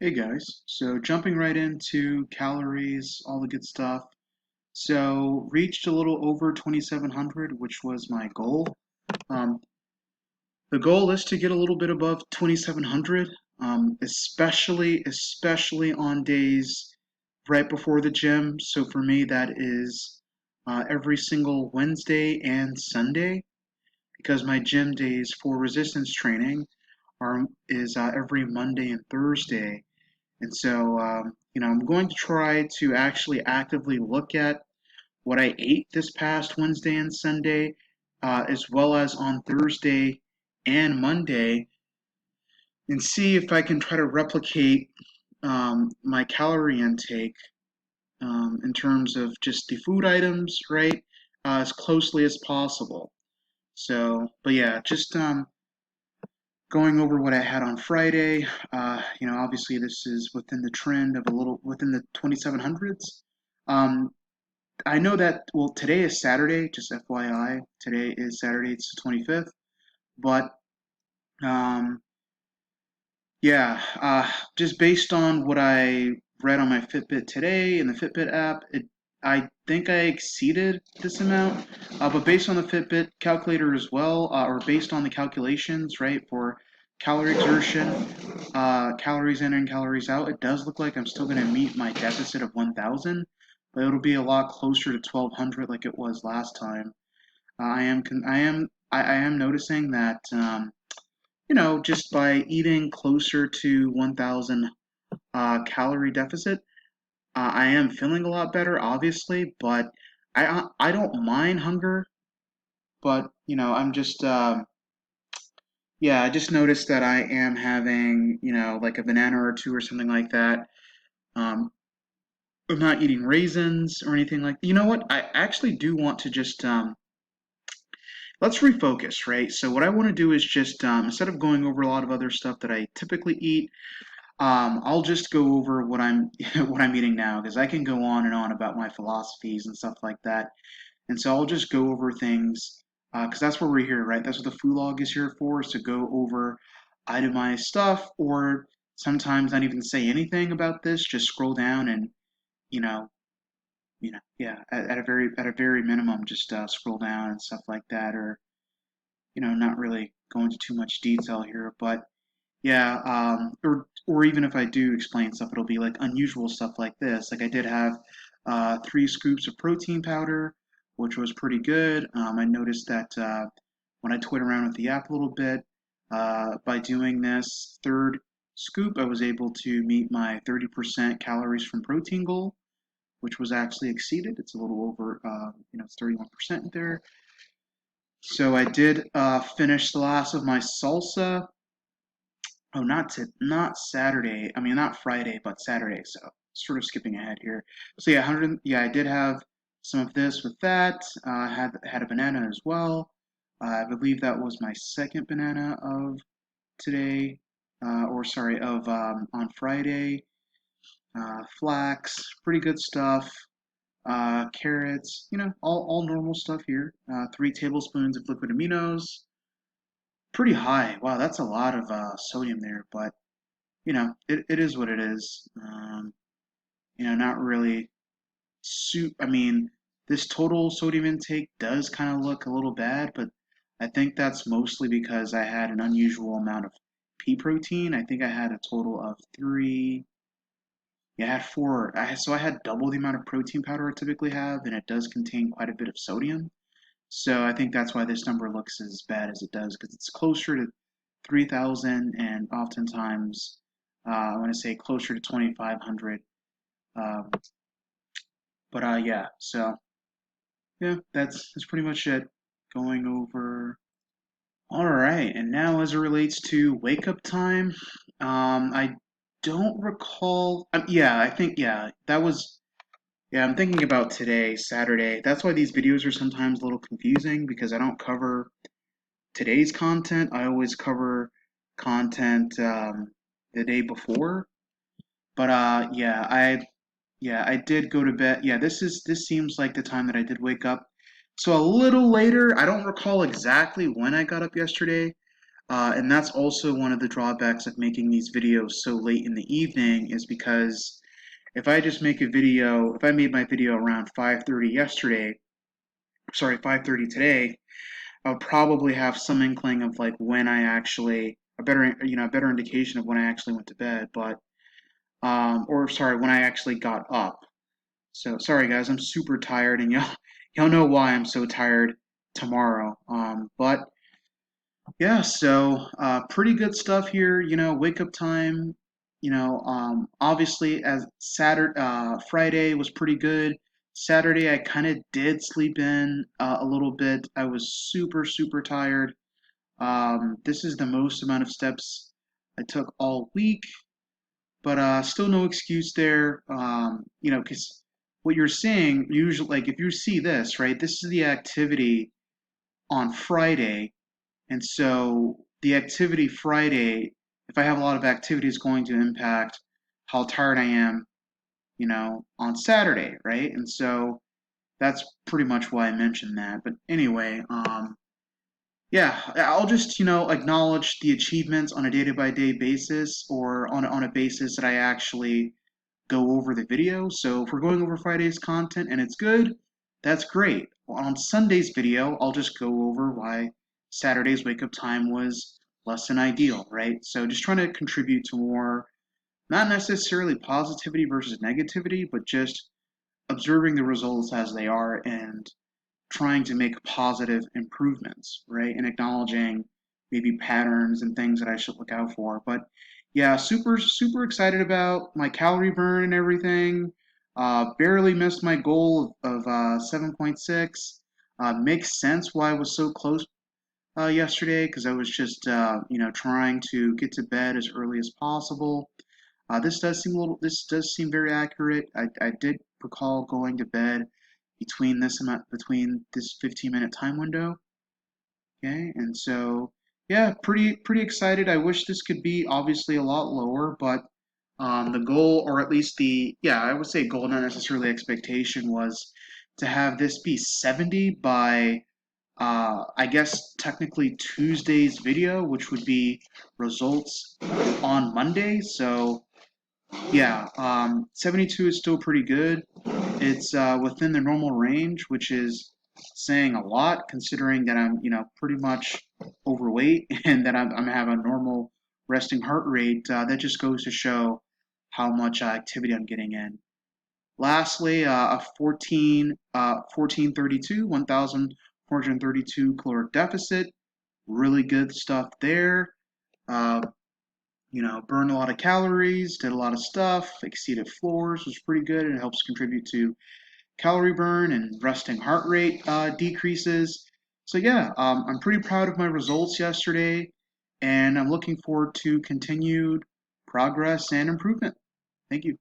Hey guys, so jumping right into calories, all the good stuff. So reached a little over 2,700, which was my goal. Um, the goal is to get a little bit above 2,700, especially on days right before the gym. So for me, that is every single Wednesday and Sunday, because my gym days for resistance training is every Monday and Thursday. And so, I'm going to try to actually actively look at what I ate this past Wednesday and Sunday, as well as on Thursday and Monday, and see if I can try to replicate my calorie intake in terms of just the food items, right, as closely as possible. So, but yeah, just going over what I had on Friday. Obviously this is within the trend of a little within the 2700s. Um, I know that, well, today is Saturday, just FYI. Today is Saturday, it's the 25th. But um, yeah, just based on what I read on my Fitbit today in the Fitbit app, I think I exceeded this amount. But based on the Fitbit calculator as well, or based on the calculations, right, for calorie exertion, calories in and calories out, it does look like I'm still going to meet my deficit of 1,000, but it'll be a lot closer to 1,200 like it was last time. I am noticing that just by eating closer to 1,000 calorie deficit, I am feeling a lot better, obviously, but I don't mind hunger, but I'm just yeah, I just noticed that I am having like a banana or two or something like that. Um, I'm not eating raisins or anything like. You know what? I actually do want to just let's refocus, right? So what I want to do is just instead of going over a lot of other stuff that I typically eat, I'll just go over what I'm what I'm eating now because I can go on and on about my philosophies and stuff like that. And so I'll just go over things because that's what we're here, right? That's what the food log is here for, is to go over itemized stuff, or sometimes not even say anything about this. Just scroll down and you know, yeah, at a very minimum, just scroll down and stuff like that, or not really go into too much detail here, but yeah, or even if I do explain stuff, it'll be like unusual stuff like this. Like I did have 3 scoops of protein powder, which was pretty good. I noticed that when I toyed around with the app a little bit, by doing this third scoop, I was able to meet my 30% calories from protein goal, which was actually exceeded. It's a little over, it's 31% there. So I did finish the last of my salsa. Oh, not Saturday. I mean, not Friday, but Saturday. So sort of skipping ahead here. So yeah, 100. Yeah, I did have some of this with that. Had a banana as well. I believe that was my second banana of today, or sorry, of on Friday. Flax, pretty good stuff. Carrots, all normal stuff here. 3 tablespoons of liquid aminos. Pretty high. Wow, that's a lot of sodium there, but it is what it is. Not really I mean, this total sodium intake does kind of look a little bad, but I think that's mostly because I had an unusual amount of pea protein. I think I had a total of three. Yeah, I had four. So I had double the amount of protein powder I typically have, and it does contain quite a bit of sodium. So I think that's why this number looks as bad as it does, because it's closer to 3,000 and oftentimes I want to say closer to 2,500. Um, but yeah, so yeah, that's pretty much it. Going over. All right, and now as it relates to wake up time, I don't recall. Yeah, I think yeah, that was yeah. I'm thinking about today, Saturday. That's why these videos are sometimes a little confusing because I don't cover today's content. I always cover content the day before. But yeah, I did go to bed. Yeah, this seems like the time that I did wake up. So a little later, I don't recall exactly when I got up yesterday. And that's also one of the drawbacks of making these videos so late in the evening is because if I just make a video, if I made my video around 5:30 yesterday, sorry, 5:30 today, I'll probably have some inkling of like when I actually a better a better indication of when I actually went to bed, but or sorry, when I actually got up. So sorry guys, I'm super tired, and y'all know why I'm so tired tomorrow. But yeah, so pretty good stuff here. Wake up time. Obviously, as Friday was pretty good. Saturday, I kind of did sleep in a little bit. I was super, super tired. This is the most amount of steps I took all week, but still no excuse there. Because what you're seeing usually, like if you see this, right, this is the activity on Friday, and so the activity Friday, if I have a lot of activity, is going to impact how tired I am, on Saturday, right? And so that's pretty much why I mentioned that. But anyway, yeah, I'll just, acknowledge the achievements on a day-by-day basis or on a basis that I actually go over the video. So if we're going over Friday's content and it's good, that's great. On Sunday's video, I'll just go over why Saturday's wake up time was less than ideal, right? So just trying to contribute to more, not necessarily positivity versus negativity, but just observing the results as they are and trying to make positive improvements, right? And acknowledging maybe patterns and things that I should look out for. But yeah, super, super excited about my calorie burn and everything. Barely missed my goal of 7.6. Makes sense why I was so close yesterday because I was just, trying to get to bed as early as possible. This does seem very accurate. I did recall going to bed between this 15-minute time window. Okay, and so yeah, pretty excited. I wish this could be obviously a lot lower, but the goal, or at least I would say goal, not necessarily expectation, was to have this be 70 by I guess technically Tuesday's video, which would be results on Monday. So yeah, 72 is still pretty good. It's within the normal range, which is saying a lot considering that I'm, pretty much overweight and that I'm have a normal resting heart rate. That just goes to show how much activity I'm getting in. Lastly, a 1432, 1,432 caloric deficit. Really good stuff there. Uh, burned a lot of calories, did a lot of stuff, exceeded floors, was pretty good, and it helps contribute to calorie burn and resting heart rate decreases. So yeah, I'm pretty proud of my results yesterday, and I'm looking forward to continued progress and improvement. Thank you.